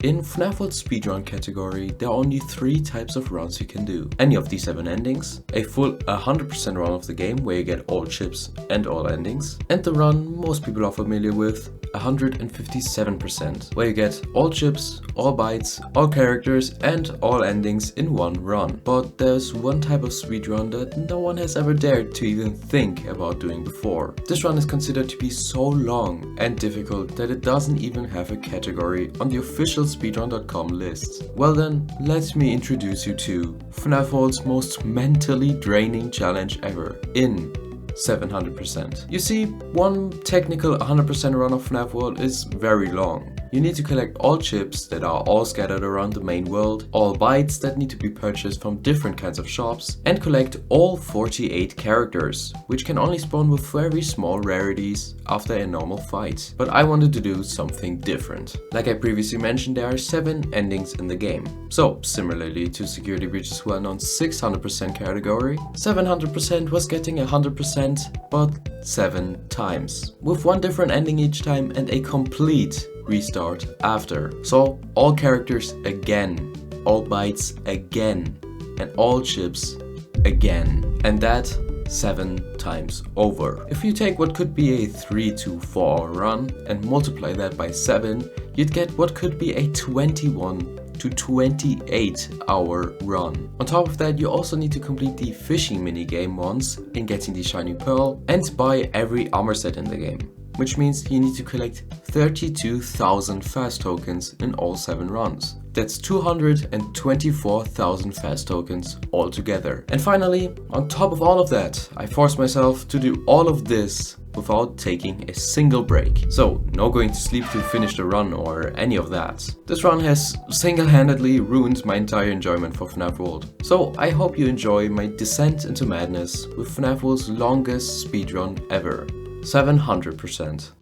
In FNaF World speedrun category, there are only 3 types of runs you can do. Any of these 7 endings, a full 100% run of the game where you get all chips and all endings, and the run most people are familiar with, 157%, where you get all chips, all bytes, all characters, and all endings in one run. But there's one type of speedrun that no one has ever dared to even think about doing before. This run is considered to be so long and difficult that it doesn't even have a category on the official speedrun.com list. Well then, let me introduce you to FNaF World's most mentally draining challenge ever in 700%. You see, one technical 100% run of FNaF World is very long. You need to collect all chips that are all scattered around the main world, all bytes that need to be purchased from different kinds of shops, and collect all 48 characters, which can only spawn with very small rarities after a normal fight. But I wanted to do something different. Like I previously mentioned, there are 7 endings in the game. So, similarly to Security Breach's well-known 600% category, 700% was getting 100%, but 7 times. With one different ending each time and a complete restart after. So all characters again, all bytes again, and all chips again. And that 7 times over. If you take what could be a 3 to 4 hour run and multiply that by 7, you'd get what could be a 21 to 28 hour run. On top of that, you also need to complete the fishing minigame once in getting the shiny pearl and buy every armor set in the game, which means you need to collect 32,000 fast tokens in all 7 runs. That's 224,000 fast tokens altogether. And finally, on top of all of that, I forced myself to do all of this without taking a single break. So, no going to sleep to finish the run or any of that. This run has single-handedly ruined my entire enjoyment for FNaF World. So, I hope you enjoy my descent into madness with FNaF World's longest speedrun ever. 700%.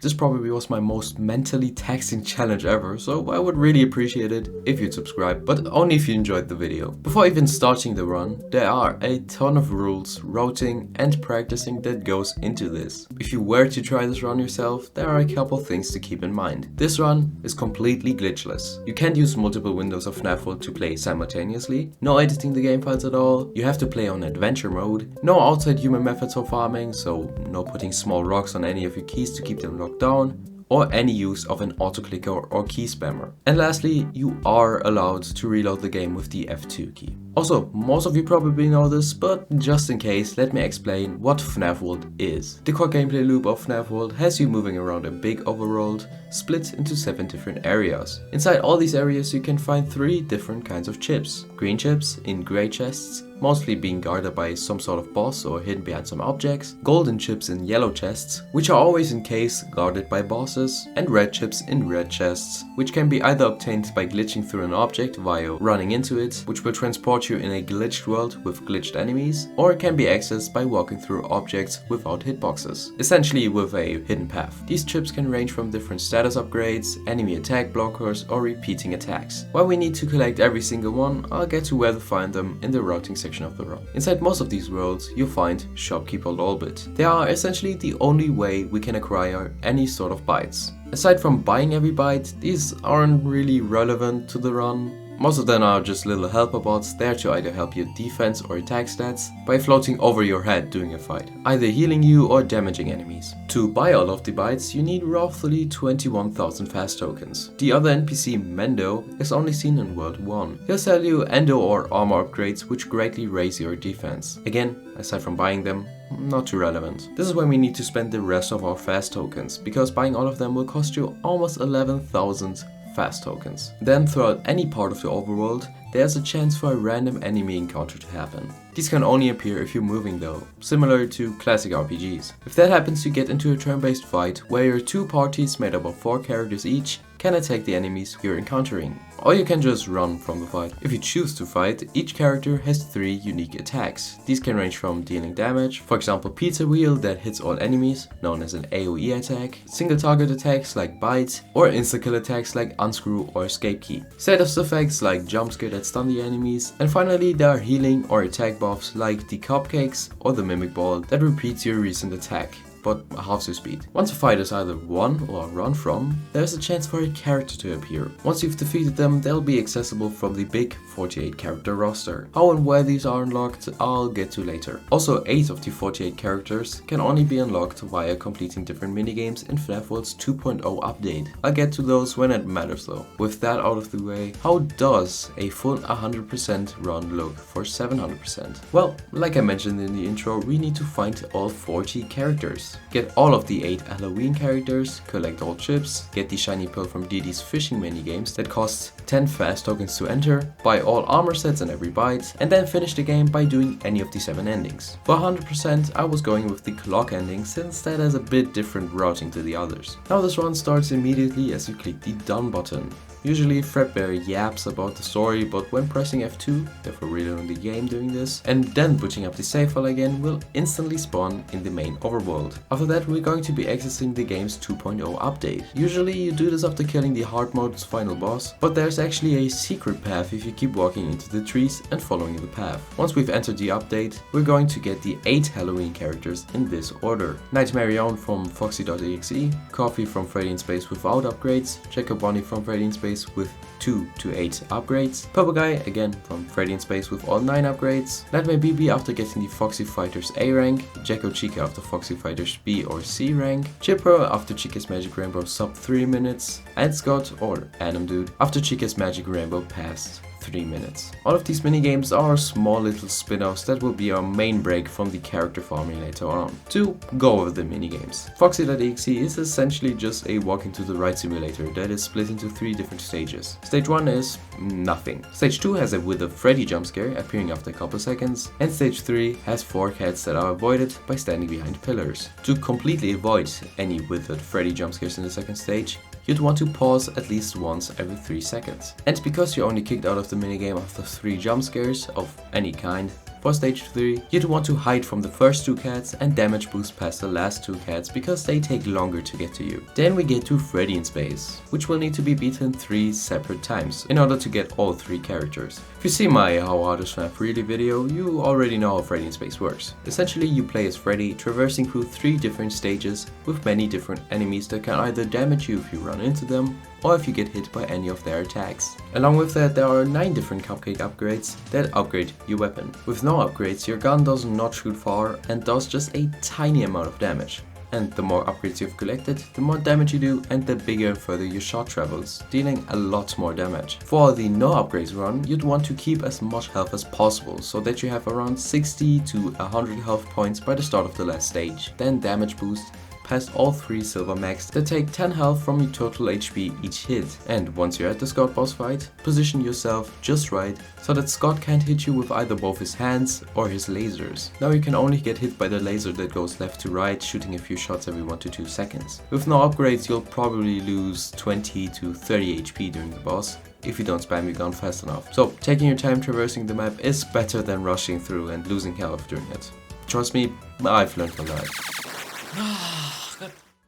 This probably was my most mentally taxing challenge ever, so I would really appreciate it if you'd subscribe, but only if you enjoyed the video. Before even starting the run, there are a ton of rules, routing and practicing that goes into this. If you were to try this run yourself, there are a couple things to keep in mind. This run is completely glitchless. You can't use multiple windows of FNaF World to play simultaneously, no editing the game files at all, you have to play on adventure mode, no outside human methods of farming, so no putting small rocks on any of your keys to keep them locked down, or any use of an auto-clicker or key spammer. And lastly, you are allowed to reload the game with the F2 key. Also, most of you probably know this, but just in case, let me explain what FNaF World is. The core gameplay loop of FNaF World has you moving around a big overworld, split into 7 different areas. Inside all these areas you can find 3 different kinds of chips. Green chips in grey chests, mostly being guarded by some sort of boss or hidden behind some objects. Golden chips in yellow chests, which are always in case guarded by bosses. And red chips in red chests, which can be either obtained by glitching through an object via running into it, which will transport you in a glitched world with glitched enemies, or it can be accessed by walking through objects without hitboxes, essentially with a hidden path. These chips can range from different status upgrades, enemy attack blockers, or repeating attacks. While we need to collect every single one, I'll get to where to find them in the routing section of the run. Inside most of these worlds, you'll find Shopkeeper Lolbit. They are essentially the only way we can acquire any sort of bytes. Aside from buying every byte, these aren't really relevant to the run. Most of them are just little helper bots there to either help your defense or attack stats by floating over your head during a fight, either healing you or damaging enemies. To buy all of the bytes, you need roughly 21,000 fast tokens. The other NPC, Mendo, is only seen in World 1. He'll sell you endo or armor upgrades which greatly raise your defense. Again, aside from buying them, not too relevant. This is when we need to spend the rest of our fast tokens, because buying all of them will cost you almost 11,000 fast tokens. Then throughout any part of the overworld, there's a chance for a random enemy encounter to happen. These can only appear if you're moving though, similar to classic RPGs. If that happens, you get into a turn-based fight where your 2 parties made up of 4 characters each can attack the enemies you're encountering. Or you can just run from the fight. If you choose to fight, each character has 3 unique attacks. These can range from dealing damage, for example pizza wheel that hits all enemies, known as an AoE attack, single target attacks like bite, or insta-kill attacks like unscrew or escape key. Status effects like jump scare that stun the enemies, and finally there are healing or attack buffs like the cupcakes or the mimic ball that repeats your recent attack. but half the speed. Once a fight is either won or run from, there's a chance for a character to appear. Once you've defeated them, they'll be accessible from the big 48 character roster. How and where these are unlocked, I'll get to later. Also, 8 of the 48 characters can only be unlocked via completing different minigames in FNaF World's 2.0 update. I'll get to those when it matters though. With that out of the way, how does a full 100% run look for 700%? Well, like I mentioned in the intro, we need to find all 40 characters. Get all of the 8 Halloween characters, collect all chips, get the shiny pill from Didi's fishing minigames that costs 10 fast tokens to enter, buy all armor sets and every bite, and then finish the game by doing any of the 7 endings. For 100%, I was going with the clock ending since that has a bit different routing to the others. Now this run starts immediately as you click the done button. Usually Fredbear yaps about the story, but when pressing F2, therefore reloading the game doing this, and then booting up the save file again will instantly spawn in the main overworld. After that we're going to be accessing the game's 2.0 update. Usually you do this after killing the hard mode's final boss, but there's actually a secret path if you keep walking into the trees and following the path. Once we've entered the update, we're going to get the 8 Halloween characters in this order. Nightmare On from Foxy.exe, Coffee from Freddy in Space without upgrades, Checker Bonnie from Freddy in Space with 2 to 8 upgrades, Purple Guy again from Freddy in Space with all 9 upgrades, Nightmare BB after getting the Foxy Fighters A rank, Jacko Chica after Foxy Fighters B or C rank, Chipper after Chica's Magic Rainbow sub 3 minutes, and Scott or Adam Dude after Chica's Magic Rainbow passed 3 minutes. All of these minigames are small little spin-offs that will be our main break from the character farming later on. To go over the minigames. Foxy.exe is essentially just a walking to the right simulator that is split into 3 different stages. Stage 1 is nothing. Stage 2 has a withered Freddy jump scare appearing after a couple seconds, and stage 3 has 4 cats that are avoided by standing behind pillars. To completely avoid any withered Freddy jump scares in the second stage, you'd want to pause at least once every 3 seconds. And because you're only kicked out of the minigame after 3 jump scares of any kind, for stage 3, you'd want to hide from the first 2 cats and damage boost past the last 2 cats because they take longer to get to you. Then we get to Freddy in Space, which will need to be beaten 3 separate times in order to get all 3 characters. If you see my How Hard is FNaF Really video, you already know how Freddy in Space works. Essentially you play as Freddy, traversing through 3 different stages with many different enemies that can either damage you if you run into them, or if you get hit by any of their attacks. Along with that, there are 9 different cupcake upgrades that upgrade your weapon. With no upgrades, your gun does not shoot far and does just a tiny amount of damage. And the more upgrades you've collected, the more damage you do and the bigger and further your shot travels, dealing a lot more damage. For the no upgrades run, you'd want to keep as much health as possible so that you have around 60 to 100 health points by the start of the last stage. Then damage boost past all 3 silver max that take 10 health from your total HP each hit. And once you're at the Scott boss fight, position yourself just right so that Scott can't hit you with either both his hands or his lasers. Now you can only get hit by the laser that goes left to right, shooting a few shots every 1 to 2 seconds. With no upgrades, you'll probably lose 20 to 30 HP during the boss if you don't spam your gun fast enough. So taking your time traversing the map is better than rushing through and losing health during it. Trust me, I've learned from that.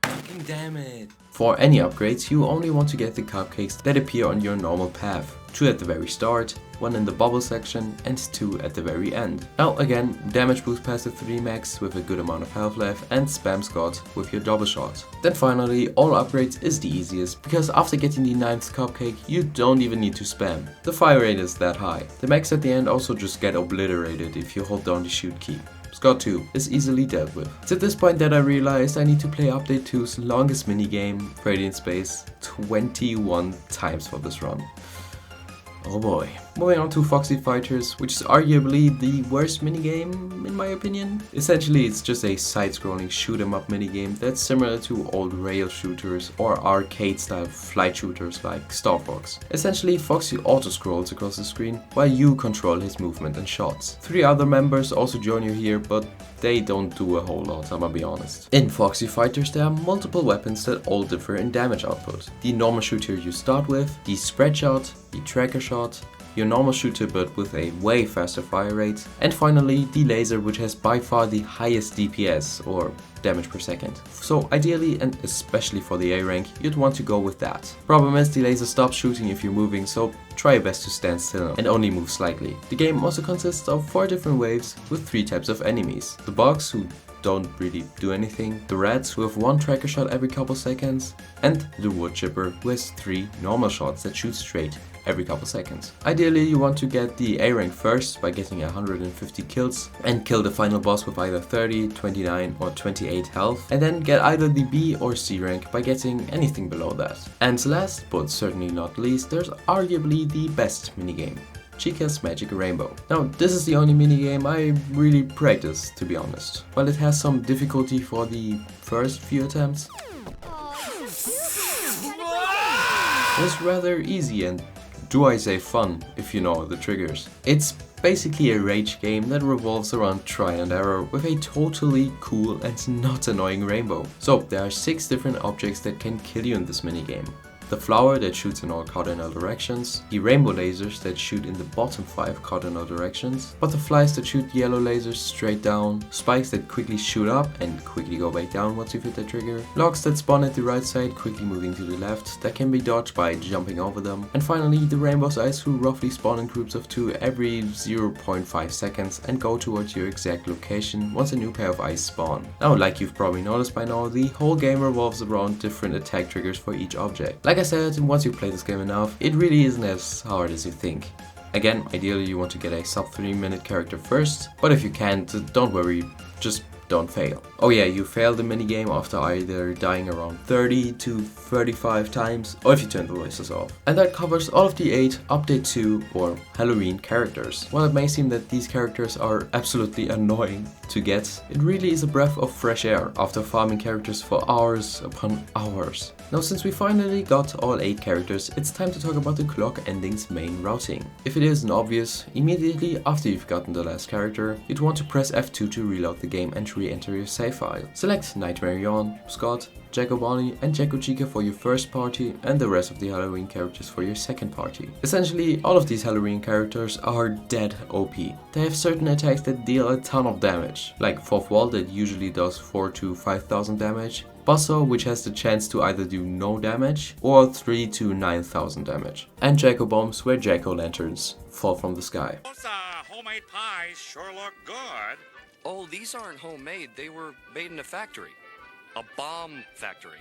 God damn it. For any upgrades, you only want to get the cupcakes that appear on your normal path. 2 at the very start, 1 in the bubble section, and 2 at the very end. Now again, damage boost past the 3 max with a good amount of health left, and spam Scott with your double shot. Then finally, all upgrades is the easiest, because after getting the 9th cupcake, you don't even need to spam. The fire rate is that high. The max at the end also just get obliterated if you hold down the shoot key. Scott 2 is easily dealt with. It's at this point that I realized I need to play Update 2's longest minigame, Freddy in Space, 21 times for this run. Oh boy. Moving on to Foxy Fighters, which is arguably the worst minigame in my opinion. Essentially it's just a side-scrolling shoot 'em up minigame that's similar to old rail shooters or arcade style flight shooters like Star Fox. Essentially Foxy auto-scrolls across the screen while you control his movement and shots. 3 other members also join you here, but they don't do a whole lot, I'm gonna be honest. In Foxy Fighters there are multiple weapons that all differ in damage output. The normal shooter you start with, the spread shot, the tracker shot, your normal shooter but with a way faster fire rate, and finally the laser, which has by far the highest DPS or damage per second. So ideally, and especially for the A rank, you'd want to go with that. Problem is the laser stops shooting if you're moving, so try your best to stand still and only move slightly. The game also consists of 4 different waves with 3 types of enemies. The bugs, who don't really do anything, the reds who have 1 tracker shot every couple seconds, and the wood chipper who has 3 normal shots that shoot straight every couple seconds. Ideally you want to get the A rank first by getting 150 kills and kill the final boss with either 30, 29 or 28 health, and then get either the B or C rank by getting anything below that. And last but certainly not least, there's arguably the best minigame, Chica's Magic Rainbow. Now this is the only minigame I really practice, to be honest. While it has some difficulty for the first few attempts, it's rather easy and, do I say, fun if you know the triggers. It's basically a rage game that revolves around trial and error with a totally cool and not annoying rainbow. So there are 6 different objects that can kill you in this minigame. The flower that shoots in all cardinal directions, the rainbow lasers that shoot in the bottom 5 cardinal directions, butterflies that shoot yellow lasers straight down, spikes that quickly shoot up and quickly go back down once you hit the trigger, logs that spawn at the right side quickly moving to the left that can be dodged by jumping over them, and finally the rainbow's eyes who roughly spawn in groups of 2 every 0.5 seconds and go towards your exact location once a new pair of eyes spawn. Now, like you've probably noticed by now, the whole game revolves around different attack triggers for each object. Like I said, once you play this game enough, it really isn't as hard as you think. Again, ideally you want to get a sub 3-minute character first, but if you can't, don't worry, just don't fail. Oh yeah, you fail the minigame after either dying around 30 to 35 times, or if you turn the voices off. And that covers all of the 8 Update 2 or Halloween characters. While it may seem that these characters are absolutely annoying to get, it really is a breath of fresh air after farming characters for hours upon hours. Now, since we finally got all 8 characters, it's time to talk about the clock ending's main routing. If it isn't obvious, immediately after you've gotten the last character, you'd want to press F2 to reload the game and re-enter your save file. Select Nightmare Yawn, Scott, Jacko Bonnie and Jacko Chica for your first party and the rest of the Halloween characters for your second party. Essentially, all of these Halloween characters are dead OP. They have certain attacks that deal a ton of damage, like Fourth Wall that usually does 4,000 to 5,000 damage, Busso, which has the chance to either do no damage or 3,000 to 9,000 damage, and Jacko Bombs where Jack-o'-lanterns fall from the sky. Those homemade pies sure look good. Oh, these aren't homemade. They were made in a factory. A bomb factory.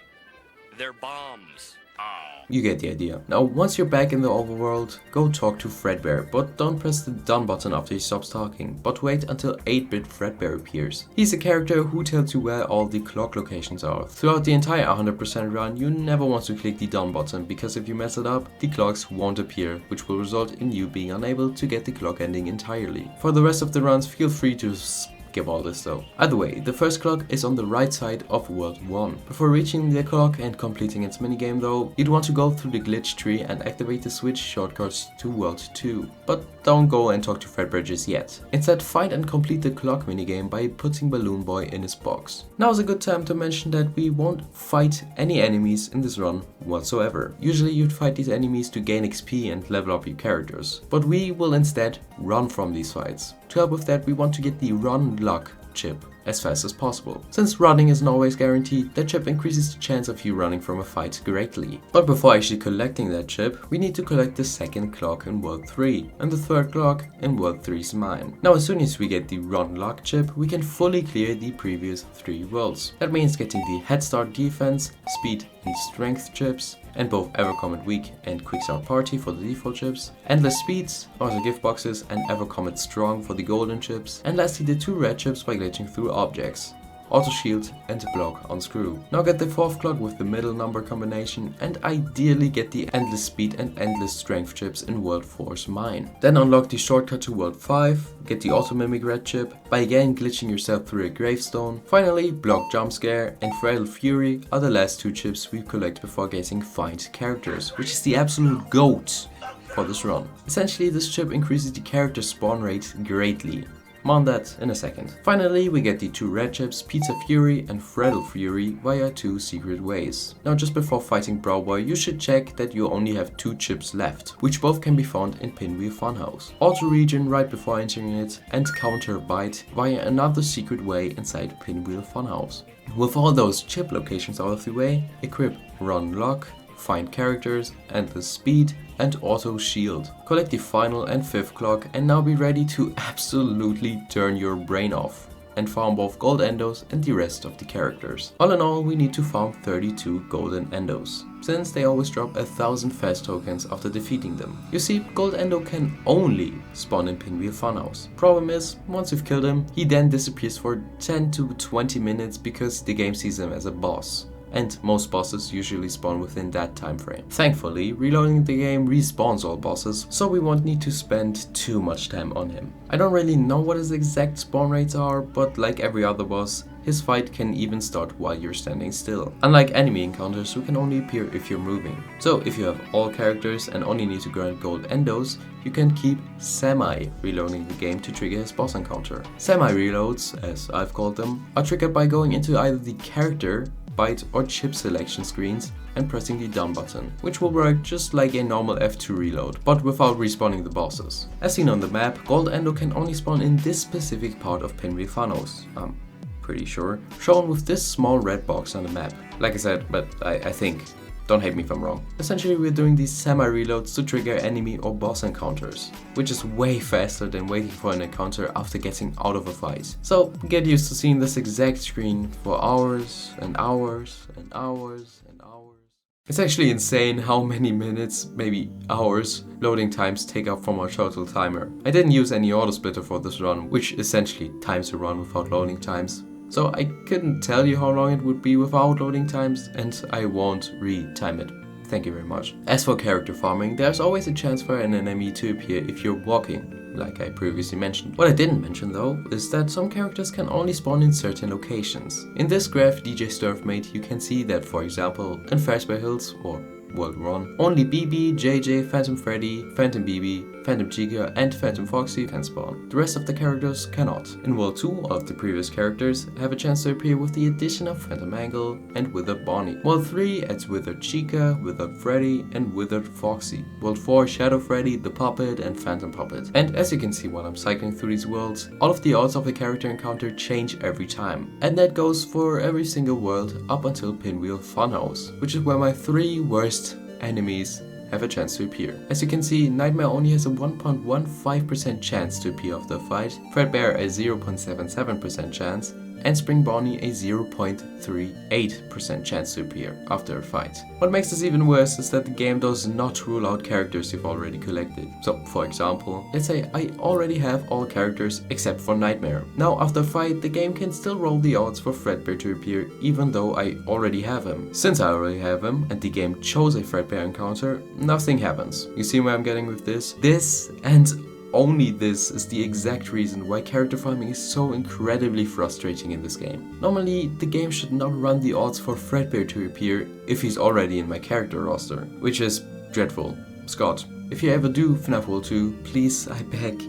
They're bombs. Oh. You get the idea. Now, once you're back in the overworld, go talk to Fredbear, but don't press the done button after he stops talking, but wait until 8-bit Fredbear appears. He's a character who tells you where all the clock locations are. Throughout the entire 100% run, you never want to click the done button, because if you mess it up, the clocks won't appear, which will result in you being unable to get the clock ending entirely. For the rest of the runs, feel free to skip all this though. Either way, the first clock is on the right side of World 1. Before reaching the clock and completing its minigame though, you'd want to go through the glitch tree and activate the switch shortcuts to World 2. But don't go and talk to Fredbear just yet. Instead, find and complete the clock minigame by putting Balloon Boy in his box. Now is a good time to mention that we won't fight any enemies in this run whatsoever. Usually you'd fight these enemies to gain XP and level up your characters, but we will instead run from these fights. To help with that, we want to get the Run Luck chip as fast as possible. Since running isn't always guaranteed, that chip increases the chance of you running from a fight greatly. But before actually collecting that chip, we need to collect the second clock in World 3 and the third clock in World 3's mine. Now, as soon as we get the Run Luck chip, we can fully clear the previous 3 worlds. That means getting the Head Start Defense, Speed and Strength chips, and both Ever Comet Weak and Quick Start Party for the default chips, Endless Speeds, also gift boxes, and Ever Comet Strong for the golden chips, and lastly the 2 red chips by glitching through objects, Auto Shield and Block on Screw. Now get the 4th clock with the middle number combination and ideally get the Endless Speed and Endless Strength chips in World 4's mine. Then unlock the shortcut to World 5, get the Auto Mimic red chip by again glitching yourself through a gravestone. Finally, Block Jump Scare and Frail Fury are the last 2 chips we collect before getting Find Characters, which is the absolute GOAT for this run. Essentially, this chip increases the character spawn rate greatly. More on that in a second. Finally, we get the 2 red chips, Pizza Fury and Fraddle Fury via 2 secret ways. Now, just before fighting Browboy, you should check that you only have 2 chips left, which both can be found in Pinwheel Funhouse. Auto Regen right before entering it, and Counter Bite via another secret way inside Pinwheel Funhouse. With all those chip locations out of the way, equip Run Lock, Find Characters, Endless Speed, and Auto Shield. Collect the final and 5th clock and now be ready to absolutely turn your brain off. and farm both gold endos and the rest of the characters. All in all, we need to farm 32 golden endos, since they always drop 1000 fast tokens after defeating them. You see, gold endo can only spawn in Pinwheel Funhouse. Problem is, once you've killed him, he then disappears for 10 to 20 minutes because the game sees him as a boss. And most bosses usually spawn within that time frame. Thankfully, reloading the game respawns all bosses, so we won't need to spend too much time on him. I don't really know what his exact spawn rates are, but like every other boss, his fight can even start while you're standing still. Unlike enemy encounters who can only appear if you're moving. So if you have all characters and only need to grind gold endos, you can keep semi-reloading the game to trigger his boss encounter. Semi-reloads, as I've called them, are triggered by going into either the character, byte or chip selection screens and pressing the done button, which will work just like a normal F2 reload, but without respawning the bosses. As seen on the map, gold endo can only spawn in this specific part of Pinwheel Funhouse, I'm pretty sure, shown with this small red box on the map. Like I said, but I think. Don't hate me if I'm wrong. Essentially, we're doing these semi-reloads to trigger enemy or boss encounters, which is way faster than waiting for an encounter after getting out of a fight. So get used to seeing this exact screen for hours and hours and hours and hours. It's actually insane how many minutes, maybe hours, loading times take up from our total timer. I didn't use any auto splitter for this run, which essentially times a run without loading times. So I couldn't tell you how long it would be without loading times, and I won't re-time it. Thank you very much. As for character farming, there's always a chance for an enemy to appear if you're walking, like I previously mentioned. What I didn't mention though, is that some characters can only spawn in certain locations. In this graph DJ Sturf made, you can see that, for example, in Fazbear Hills or World 1, only BB, JJ, Phantom Freddy, Phantom BB, Phantom Chica and Phantom Foxy can spawn. The rest of the characters cannot. In World 2, all of the previous characters have a chance to appear with the addition of Phantom Angle and Withered Bonnie. World 3 adds Withered Chica, Withered Freddy and Withered Foxy. World 4 Shadow Freddy, the Puppet and Phantom Puppet. And as you can see while I'm cycling through these worlds, all of the odds of a character encounter change every time. And that goes for every single world up until Pinwheel Funhouse, which is where my 3 worst enemies have a chance to appear. As you can see, Nightmare only has a 1.15% chance to appear after a fight, Fredbear a 0.77% chance, and Spring Bonnie a 0.38% chance to appear after a fight. What makes this even worse is that the game does not rule out characters you've already collected. So, for example, let's say I already have all characters except for Nightmare. Now after a fight, the game can still roll the odds for Fredbear to appear even though I already have him. Since I already have him and the game chose a Fredbear encounter, nothing happens. You see where I'm getting with this? This and only this is the exact reason why character farming is so incredibly frustrating in this game. Normally, the game should not run the odds for Fredbear to appear if he's already in my character roster, which is dreadful. Scott, if you ever do FNaF World 2, please, I beg,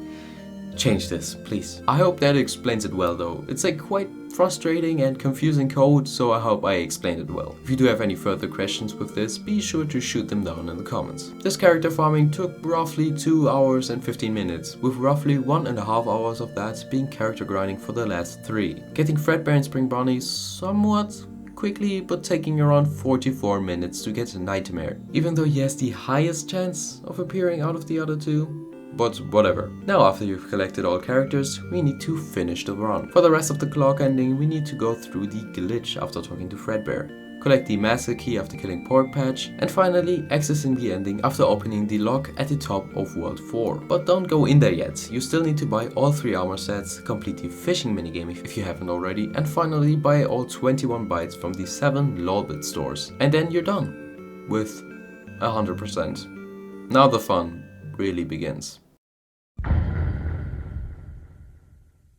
change this, please. I hope that explains it well though. It's a quite frustrating and confusing code, so I hope I explained it well. If you do have any further questions with this, be sure to shoot them down in the comments. This character farming took roughly 2 hours and 15 minutes, with roughly 1.5 hours of that being character grinding for the last 3. Getting Fredbear and Spring Bonnie somewhat quickly, but taking around 44 minutes to get Nightmare, even though he has the highest chance of appearing out of the other 2. But whatever. Now after you've collected all characters, we need to finish the run. For the rest of the clock ending, we need to go through the glitch after talking to Fredbear, collect the master key after killing Pork Patch, and finally accessing the ending after opening the lock at the top of World 4. But don't go in there yet, you still need to buy all 3 armor sets, complete the fishing minigame if you haven't already, and finally buy all 21 bytes from the 7 lolbit stores. And then you're done with 100%. Now the fun really begins.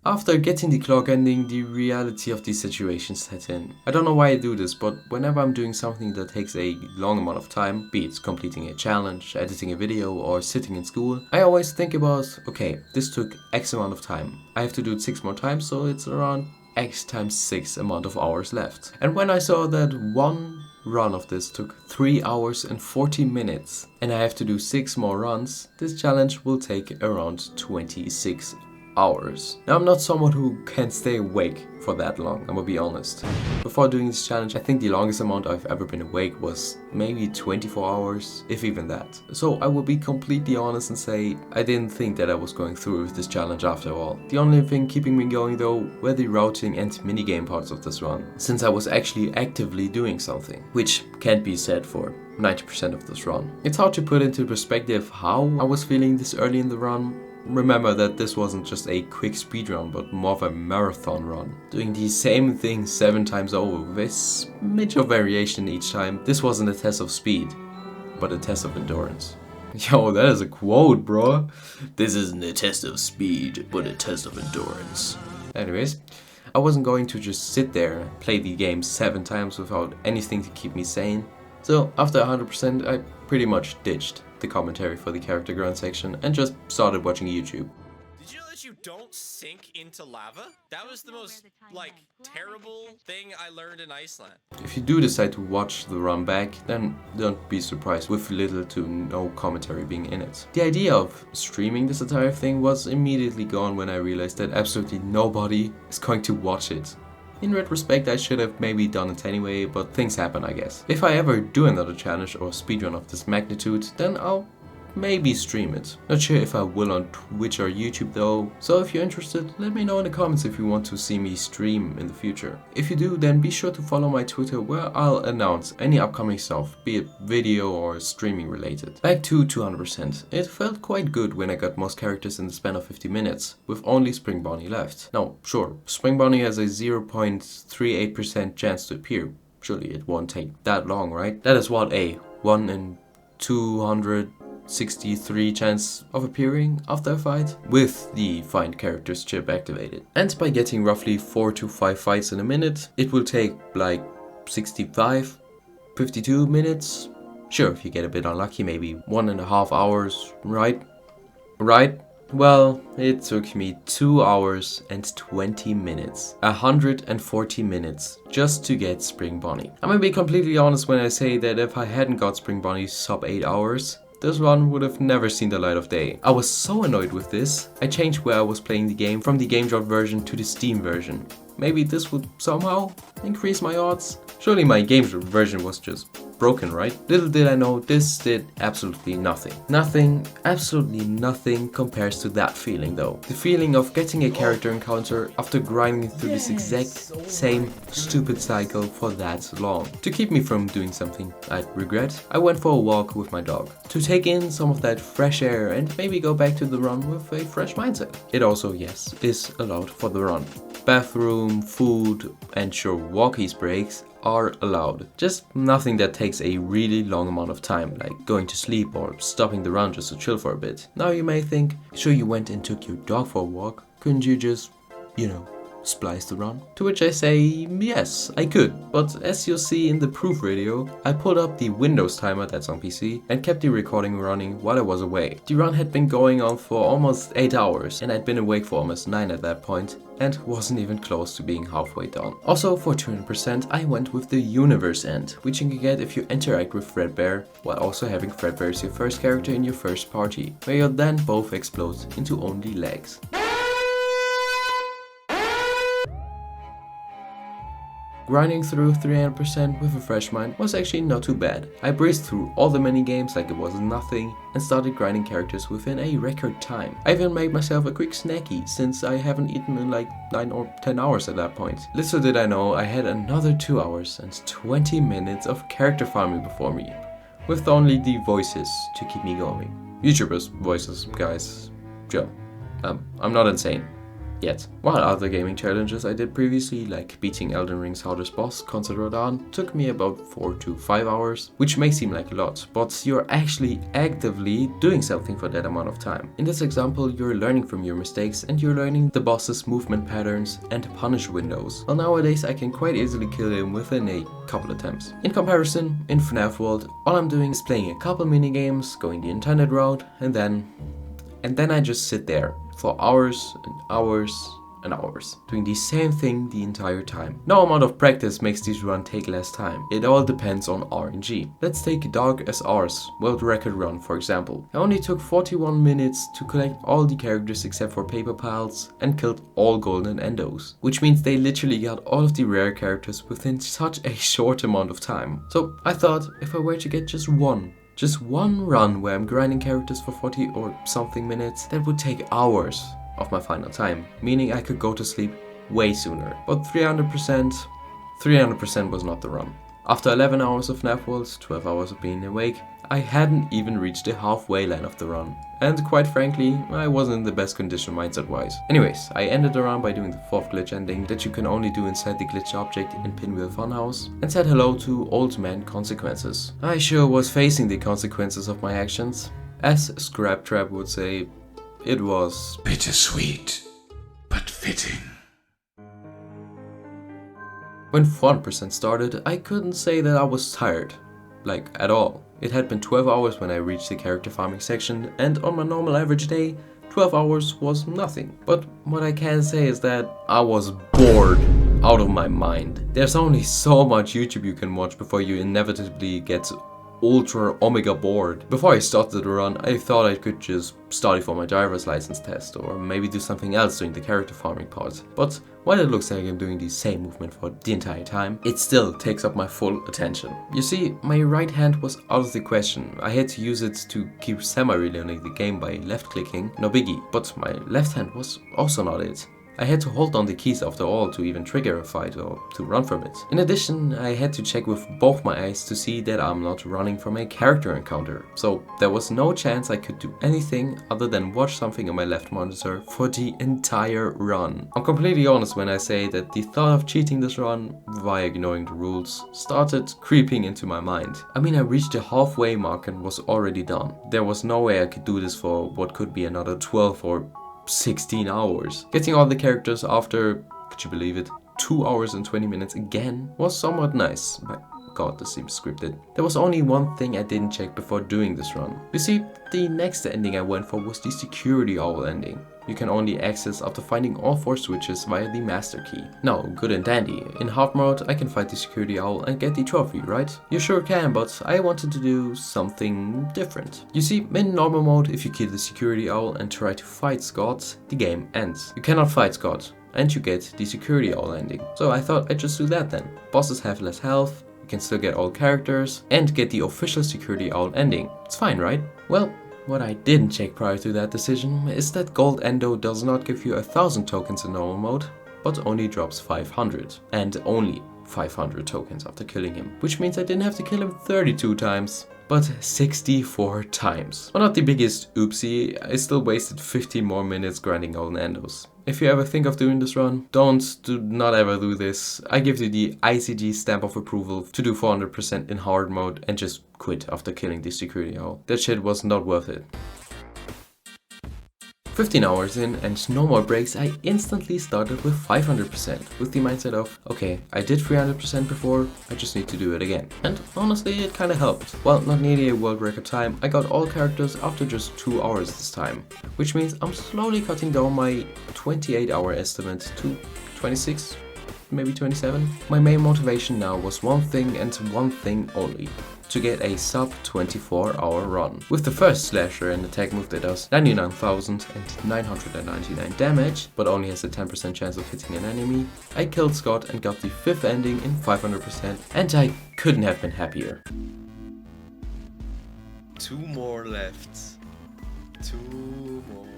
After getting the clock ending, the reality of the situation set in. I don't know why I do this, but whenever I'm doing something that takes a long amount of time, be it completing a challenge, editing a video, or sitting in school, I always think about, okay, this took X amount of time. I have to do it 6 more times, so it's around X times 6 amount of hours left. And when I saw that one run of this took 3 hours and 40 minutes, and I have to do 6 more runs, this challenge will take around 26 hours. Now, I'm not someone who can stay awake for that long, I'm gonna be honest. Before doing this challenge, I think the longest amount I've ever been awake was maybe 24 hours, if even that. So I will be completely honest and say I didn't think that I was going through with this challenge after all. The only thing keeping me going though were the routing and minigame parts of this run, since I was actually actively doing something, which can't be said for 90% of this run. It's hard to put into perspective how I was feeling this early in the run. Remember that this wasn't just a quick speedrun, but more of a marathon run. Doing the same thing 7 times over with a smidge of variation each time. This wasn't a test of speed, but a test of endurance. Yo, that is a quote, bro. This isn't a test of speed, but a test of endurance. Anyways, I wasn't going to just sit there and play the game 7 times without anything to keep me sane. So after 100%, I pretty much ditched the commentary for the character grunt section and just started watching YouTube. Did you know that you don't sink into lava? That was the most, terrible thing I learned in Iceland. If you do decide to watch the run back, then don't be surprised with little to no commentary being in it. The idea of streaming this entire thing was immediately gone when I realized that absolutely nobody is going to watch it. In retrospect, I should have maybe done it anyway, but things happen, I guess. If I ever do another challenge or speedrun of this magnitude, then I'll maybe stream it. Not sure if I will on Twitch or YouTube though, so if you're interested, let me know in the comments if you want to see me stream in the future. If you do, then be sure to follow my Twitter where I'll announce any upcoming stuff, be it video or streaming related. Back to 200%. It felt quite good when I got most characters in the span of 50 minutes, with only Spring Bonnie left. Now, sure, Spring Bonnie has a 0.38% chance to appear. Surely it won't take that long, right? That is what, a 1 in 263 chance of appearing after a fight, with the find characters chip activated. And by getting roughly 4 to 5 fights in a minute, it will take like 65, 52 minutes. Sure, if you get a bit unlucky, maybe 1.5 hours, right? Well, it took me 2 hours and 20 minutes, 140 minutes, just to get Spring Bonnie. I'm gonna be completely honest when I say that if I hadn't got Spring Bonnie sub 8 hours, this run would have never seen the light of day. I was so annoyed with this, I changed where I was playing the game from the Game Drop version to the Steam version. Maybe this would somehow increase my odds? Surely my Game Drop version was just broken, right? Little did I know, this did absolutely nothing. Nothing, absolutely nothing compares to that feeling though. The feeling of getting a character encounter after grinding through this exact same stupid cycle for that long. To keep me from doing something I'd regret, I went for a walk with my dog. To take in some of that fresh air and maybe go back to the run with a fresh mindset. It also, yes, is allowed for the run. Bathroom, food, and sure walkies breaks are allowed. Just nothing that takes a really long amount of time, like going to sleep or stopping the run just to chill for a bit. Now you may think, sure you went and took your dog for a walk, couldn't you just, splice the run? To which I say, yes, I could, but as you'll see in the proof video, I pulled up the Windows timer that's on PC and kept the recording running while I was away. The run had been going on for almost 8 hours and I'd been awake for almost 9 at that point and wasn't even close to being halfway done. Also, for 200%, I went with the universe end, which you can get if you interact with Fredbear, while also having Fredbear as your first character in your first party, where you'll then both explode into only legs. Grinding through 300% with a fresh mind was actually not too bad. I breezed through all the mini games like it was nothing and started grinding characters within a record time. I even made myself a quick snacky since I haven't eaten in like 9 or 10 hours at that point. Little did I know I had another 2 hours and 20 minutes of character farming before me, with only the voices to keep me going. YouTubers' voices, guys. Chill. I'm not insane. Yet. While other gaming challenges I did previously, like beating Elden Ring's hardest boss, Concert Rodan, took me about 4 to 5 hours, which may seem like a lot, but you're actually actively doing something for that amount of time. In this example, you're learning from your mistakes and you're learning the boss's movement patterns and punish windows. Well, nowadays I can quite easily kill him within a couple attempts. In comparison, in FNaF World, all I'm doing is playing a couple minigames, going the intended route, and then I just sit there for hours and hours and hours, doing the same thing the entire time. No amount of practice makes this run take less time. It all depends on RNG. Let's take Dark SR's world record run for example. I only took 41 minutes to collect all the characters except for paper piles and killed all golden endos, which means they literally got all of the rare characters within such a short amount of time. So I thought if I were to get just one run where I'm grinding characters for 40 or something minutes, that would take hours of my final time, meaning I could go to sleep way sooner. But 300% was not the run. After 11 hours of FNaF World, 12 hours of being awake, I hadn't even reached the halfway line of the run. And quite frankly, I wasn't in the best condition mindset wise. Anyways, I ended the run by doing the 4th glitch ending that you can only do inside the glitch object in Pinwheel Funhouse, and said hello to Old Man Consequences. I sure was facing the consequences of my actions. As Scraptrap would say, it was bittersweet, but fitting. When 1% started, I couldn't say that I was tired, like at all. It had been 12 hours when I reached the character farming section, and on my normal average day, 12 hours was nothing. But what I can say is that I was bored out of my mind. There's only so much YouTube you can watch before you inevitably get ultra omega bored. Before I started the run, I thought I could just study for my driver's license test or maybe do something else during the character farming part. But while it looks like I'm doing the same movement for the entire time, it still takes up my full attention. You see, my right hand was out of the question. I had to use it to keep semi-relearning the game by left clicking, no biggie, but my left hand was also not it. I had to hold down the keys after all to even trigger a fight or to run from it. In addition, I had to check with both my eyes to see that I'm not running from a character encounter. So there was no chance I could do anything other than watch something on my left monitor for the entire run. I'm completely honest when I say that the thought of cheating this run via ignoring the rules started creeping into my mind. I mean, I reached the halfway mark and was already done. There was no way I could do this for what could be another 12 or 16 hours. Getting all the characters after, could you believe it, 2 hours and 20 minutes again was somewhat nice. My god, this seems scripted. There was only one thing I didn't check before doing this run. You see, the next ending I went for was the security owl ending. You can only access after finding all 4 switches via the master key. Now, good and dandy, in hard mode I can fight the security owl and get the trophy, right? You sure can, but I wanted to do something different. You see, in normal mode, if you kill the security owl and try to fight Scott, the game ends. You cannot fight Scott, and you get the security owl ending. So I thought I'd just do that then. Bosses have less health, you can still get all characters, and get the official security owl ending. It's fine, right? Well, what I didn't check prior to that decision is that Gold Endo does not give you 1000 tokens in normal mode, but only drops 500, and only 500 tokens after killing him, which means I didn't have to kill him 32 times, but 64 times. Well, not the biggest oopsie, I still wasted 15 more minutes grinding Golden Endos. If you ever think of doing this run, do not ever do this. I give you the IceeG stamp of approval to do 400% in hard mode and just quit after killing the security owl. That shit was not worth it. 15 hours in and no more breaks, I instantly started with 500% with the mindset of, okay, I did 300% before, I just need to do it again. And honestly, it kinda helped. Well, not nearly a world record time, I got all characters after just 2 hours this time, which means I'm slowly cutting down my 28-hour estimate to 26, maybe 27. My main motivation now was one thing and one thing only. To get a sub 24-hour run. With the first slasher and attack move that does 99,999 damage, but only has a 10% chance of hitting an enemy, I killed Scott and got the 5th ending in 500%, and I couldn't have been happier. 2 more left. 2 more.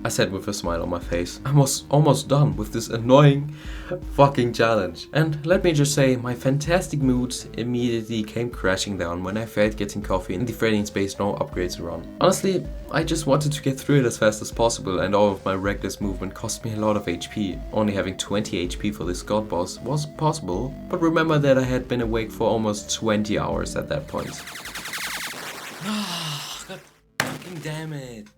I said with a smile on my face. I was almost done with this annoying fucking challenge. And let me just say, my fantastic mood immediately came crashing down when I failed getting coffee in the Freddy in Space No Upgrades run. Honestly, I just wanted to get through it as fast as possible, and all of my reckless movement cost me a lot of HP. Only having 20 HP for this god boss was possible, but remember that I had been awake for almost 20 hours at that point. God fucking damn it.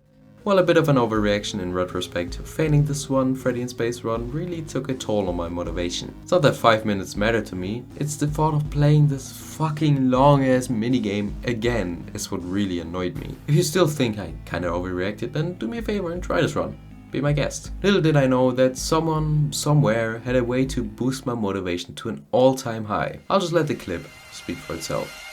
Well, a bit of an overreaction in retrospect. Failing this one Freddy in Space run really took a toll on my motivation. It's not that 5 minutes matter to me, it's the thought of playing this fucking long ass minigame again is what really annoyed me. If you still think I kinda overreacted, then do me a favor and try this run. be my guest. Little did I know that someone, somewhere, had a way to boost my motivation to an all-time high. I'll just let the clip speak for itself.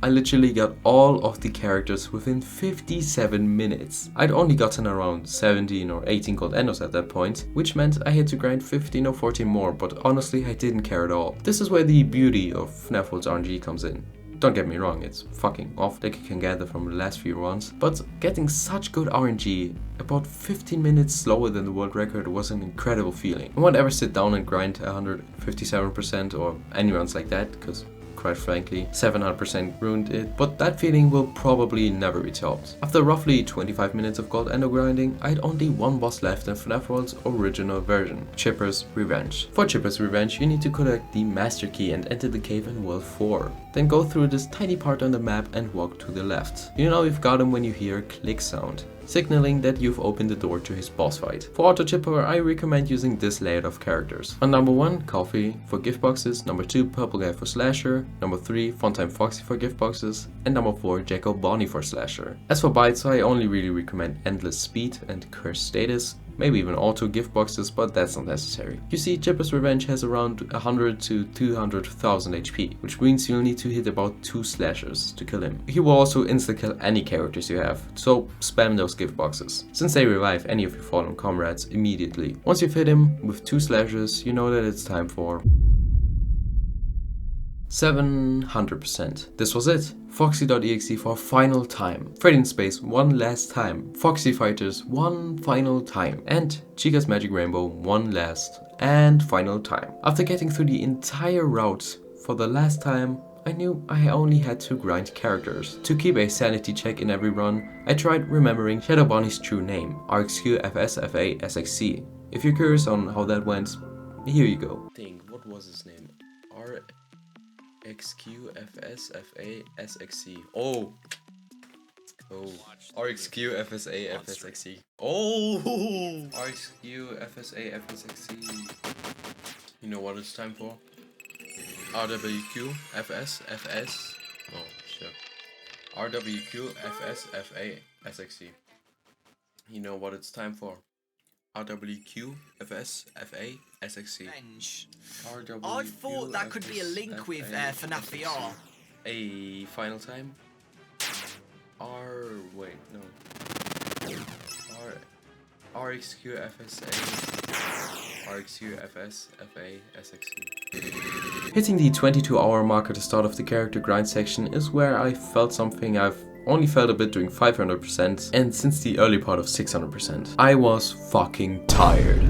I literally got all of the characters within 57 minutes. I'd only gotten around 17 or 18 gold endos at that point, which meant I had to grind 15 or 14 more, but honestly I didn't care at all. This is where the beauty of FNaF World's RNG comes in. Don't get me wrong, it's fucking off like you can gather from the last few runs, but getting such good RNG about 15 minutes slower than the world record was an incredible feeling. I won't ever sit down and grind 157% or any runs like that, because quite frankly, 700% ruined it, but that feeling will probably never be topped. After roughly 25 minutes of gold endo grinding, I had only one boss left in FNaF World's original version, Chipper's Revenge. For Chipper's Revenge, you need to collect the Master Key and enter the cave in World 4. Then go through this tiny part on the map and walk to the left. You know you've got him when you hear a click sound, signaling that you've opened the door to his boss fight. For Auto Chipper, I recommend using this layout of characters. On number 1, Coffee for gift boxes, number 2, Purple Guy for Slasher, number 3, Funtime Foxy for gift boxes, and number 4, Jacko Bonnie for Slasher. As for bites, I only really recommend Endless Speed and Cursed Status, maybe even auto gift boxes, but that's not necessary. You see, Chipper's Revenge has around 100 to 200,000 HP, which means you'll need to hit about 2 slashers to kill him. He will also insta-kill any characters you have, so spam those gift boxes, since they revive any of your fallen comrades immediately. Once you've hit him with 2 slashers, you know that it's time for 700%. This was it. Foxy.exe for final time. Freddy in Space one last time. Foxy Fighters one final time. And Chica's Magic Rainbow one last and final time. After getting through the entire route for the last time, I knew I only had to grind characters. To keep a sanity check in every run, I tried remembering Shadow Bonnie's true name, RxQFSFASXC. If you're curious on how that went, here you go. What was his name? RxQFSFASXC. Oh, RxQFSAFSXC. Oh, RxQFSAFSXC. You know what it's time for? RWQFSFS. Oh, sure. RWQFSFASXC. You know what it's time for? RWQFSFASXC. I thought that could be a link with FNaF VR. A final time? Wait, no. RxQFSAFSXC. Hitting the 22-hour mark at the start of the character grind section is where I felt something I've only felt a bit doing 500% and since the early part of 600%. I was fucking tired.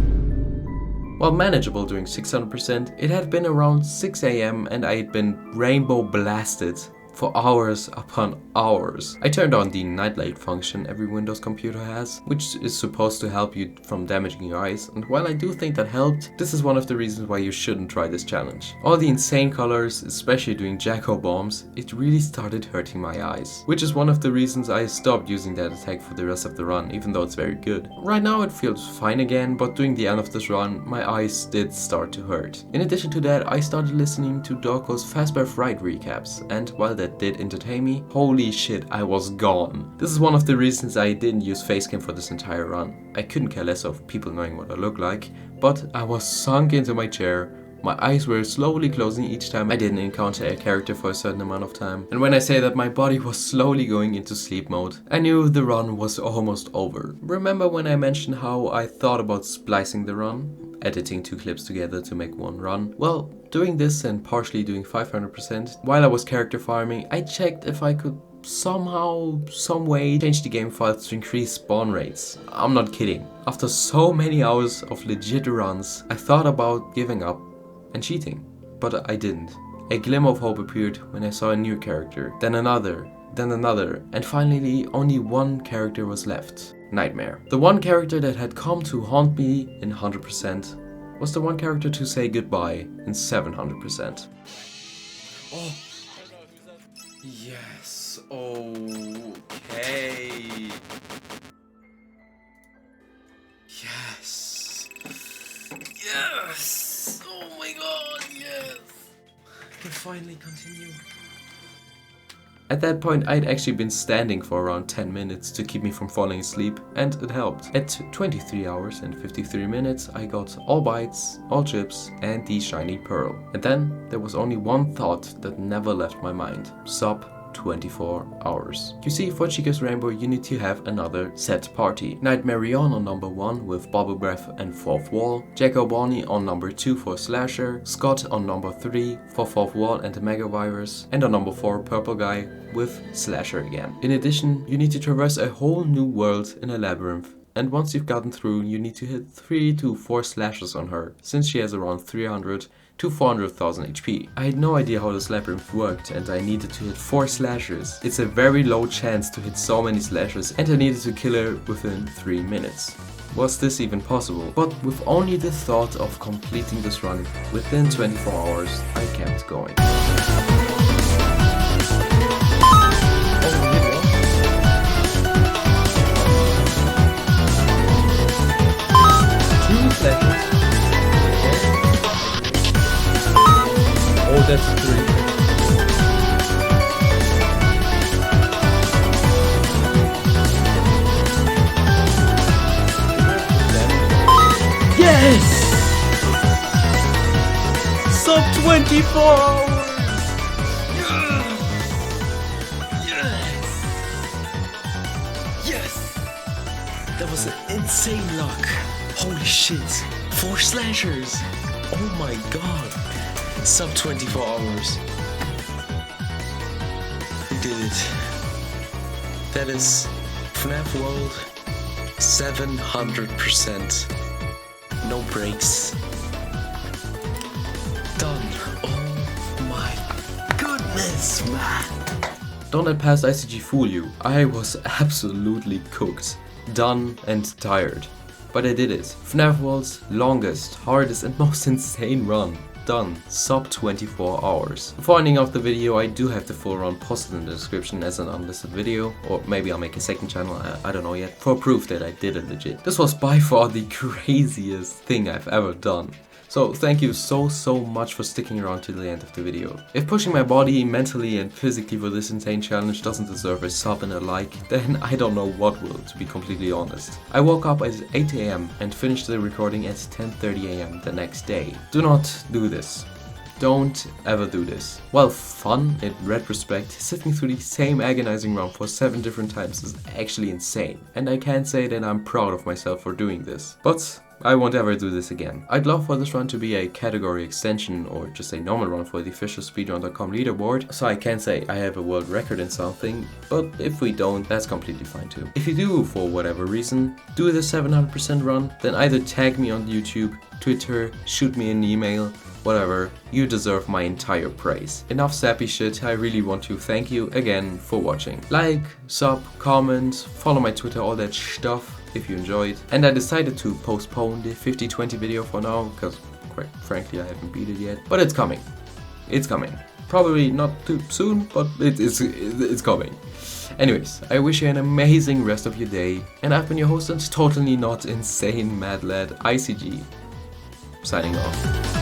While manageable doing 600%, it had been around 6 AM and I had been rainbow blasted for hours upon hours. I turned on the nightlight function every Windows computer has, which is supposed to help you from damaging your eyes, and while I do think that helped, this is one of the reasons why you shouldn't try this challenge. All the insane colors, especially doing Jacko bombs, it really started hurting my eyes, which is one of the reasons I stopped using that attack for the rest of the run, even though it's very good. Right now it feels fine again, but during the end of this run, my eyes did start to hurt. In addition to that, I started listening to Dorko's Fazbear Fright recaps, and while that did entertain me, holy shit, I was gone. This is one of the reasons I didn't use facecam for this entire run. I couldn't care less of people knowing what I look like, but I was sunk into my chair. My eyes were slowly closing each time I didn't encounter a character for a certain amount of time. And when I say that my body was slowly going into sleep mode, I knew the run was almost over. Remember when I mentioned how I thought about splicing the run? Editing 2 clips together to make one run? Well, doing this and partially doing 500%, while I was character farming, I checked if I could somehow, some way change the game files to increase spawn rates. I'm not kidding. After so many hours of legit runs, I thought about giving up and cheating, but I didn't. A glimmer of hope appeared when I saw a new character, then another, and finally only one character was left. Nightmare. The one character that had come to haunt me in 100% was the one character to say goodbye in 700%. Oh, yes, okay. Yes, yes, oh my god, yes. can finally continue. At that point, I'd actually been standing for around 10 minutes to keep me from falling asleep, and it helped. At 23 hours and 53 minutes, I got all bites, all chips, and the shiny pearl. And then there was only one thought that never left my mind. Sub 24 hours. You see, for Chica's Rainbow you need to have another set party. Nightmare on number 1 with Bubble Breath and 4th Wall, Jack O'Bonny on number 2 for Slasher, Scott on number 3 for 4th Wall and the Mega Virus, and on number 4 Purple Guy with Slasher again. In addition, you need to traverse a whole new world in a labyrinth. And once you've gotten through, you need to hit 3 to 4 slashes on her, since she has around 300 to 400,000 HP. I had no idea how this labyrinth worked, and I needed to hit 4 slashers. It's a very low chance to hit so many slashers, and I needed to kill her within 3 minutes. Was this even possible? But with only the thought of completing this run within 24 hours, I kept going. Oh, that's 3. Yes! Sub 24 hours! Yes! Yes! That was an insane luck. Holy shit. 4 slashers. Oh my god. Sub 24 hours. We did it. That is FNaF World 700%. No breaks. Done. Oh my goodness, man. Don't let past IceeG fool you. I was absolutely cooked, done and tired. But I did it. FNaF World's longest, hardest and most insane run. Done. Sub 24 hours. Before ending off the video, I do have the full run posted in the description as an unlisted video, or maybe I'll make a second channel, I don't know yet, for proof that I did it legit. This was by far the craziest thing I've ever done. So thank you so much for sticking around till the end of the video. If pushing my body mentally and physically for this insane challenge doesn't deserve a sub and a like, then I don't know what will, to be completely honest. I woke up at 8 AM and finished the recording at 10:30 AM the next day. Do not do this. Don't ever do this. While fun in retrospect, sitting through the same agonizing run for 7 different times is actually insane. And I can't say that I'm proud of myself for doing this. But I won't ever do this again. I'd love for this run to be a category extension or just a normal run for the official speedrun.com leaderboard, so I can say I have a world record in something, but if we don't, that's completely fine too. If you do, for whatever reason, do the 700% run, then either tag me on YouTube, Twitter, shoot me an email, whatever, you deserve my entire praise. Enough sappy shit, I really want to thank you again for watching. Like, sub, comment, follow my Twitter, all that stuff if you enjoyed. And I decided to postpone the 50-20 video for now, because quite frankly I haven't beat it yet. But it's coming. It's coming. Probably not too soon, but it's coming. Anyways, I wish you an amazing rest of your day, and I've been your host and totally not insane mad lad, IceeG, signing off.